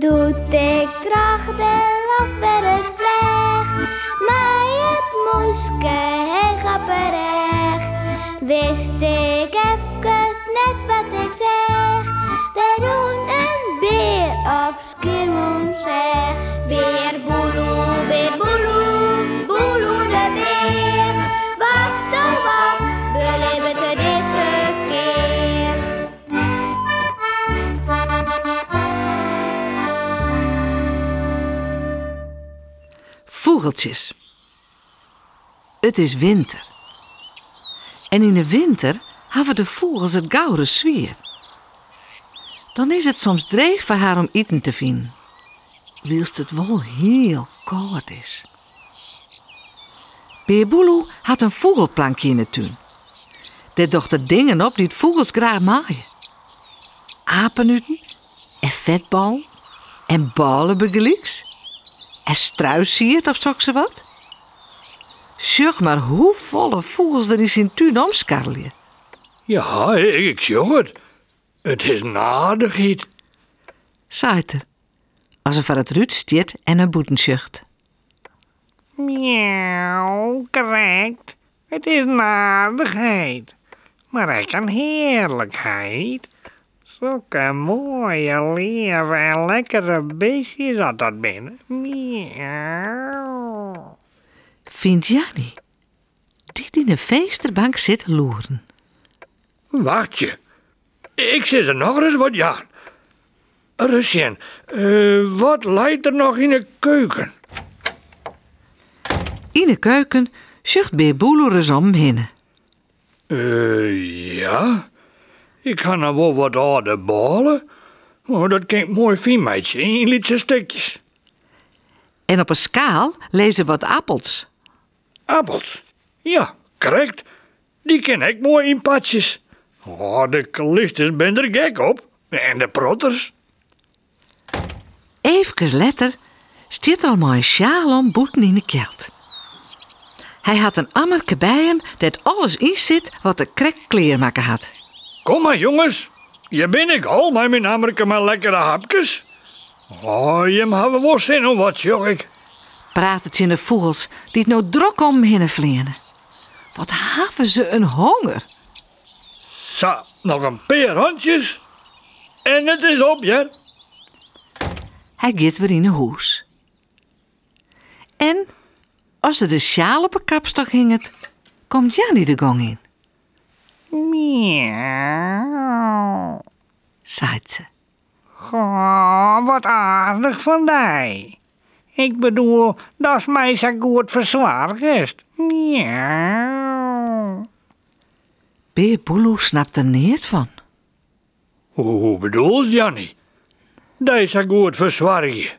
Doet ik graag de lof weer eens vleg, maar het moeske heel grapperig. Wist ik even net wat ik zeg, de roen een beer op skiermoen zeg. Beer boeloe, boeloe de beer. Wat oh wat, beleven te deze keer. Vogeltjes. Het is winter. En in de winter hebben de vogels het gouden zwier. Dan is het soms dreig voor haar om eten te vinden. Wilst het wel heel koud is. Beer Boeloe had een vogelplankje in de tuin. Daar docht er dingen op die het vogels graag maaien. Apenuten en vetbal en balenbegeliks en struisiert of zo ze wat. Zeg maar hoe volle vogels er is in tuin omskarrelje. Ja, ik zeg het. Het is een aardigheid. Zaait er, als er van het ruut stiert en een boeten zucht. Miauw, correct. Het is een aardigheid. Maar ook een heerlijkheid. Zulke mooie, lieve en lekkere beestjes had dat binnen. Miauw. Vindt Jannie, die in de vensterbank zit loeren. Wacht je. Ik zit er nog eens wat aan. Rusjen, wat leidt er nog in de keuken? In de keuken zucht Beer Boeloe eens om heen. Ja. Ik ga nou wel wat oude balen. Oh, dat klinkt mooi fijn, meidje. In lietse stukjes. En op een schaal lezen wat appels. Appels? Ja, correct. Die ken ik mooi in patjes. Oh, de klisters ben er gek op. En de protters. Even later stiet er al maar een sjaal om boeten in de kelt. Hij had een ammerke bij hem dat alles in zit wat de krek kleermaker had. Kom maar, jongens. Je ben ik al, maar mijn ammerke maar lekkere hapjes. Oh, je hebben wel zin om wat, zeg ik. Praat het in de vogels die het nou drok om heen vliegen. Wat hebben ze een honger. Zo, nog een paar handjes. En het is op, ja. Hij gaat weer in een hoes. En als er de sjaal op een kapstok hinget, komt Jannie de gang in. Miauw. Zaait ze. Goh, wat aardig van die. Ik bedoel, dat is mij zo goed verzorgd. Miauw. Beer Boeloe snapt er niet van. Hoe bedoel je, Jannie? Deze goed verzorgen.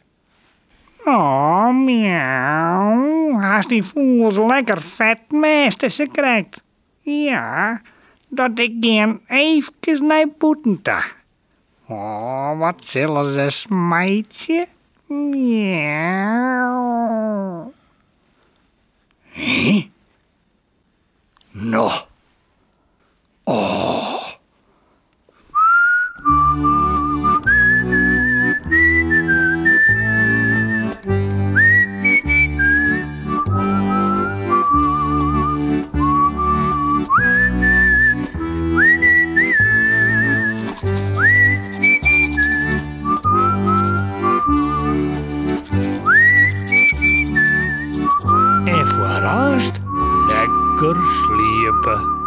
Oh, miauw. Als die vogels lekker vet meester ze krijgt. Ja, dat ik geen even naar boeten ta. Oh, wat zullen ze smijtje? Miauw. Hé? Nou. Oh. En voorast lekker sliepen.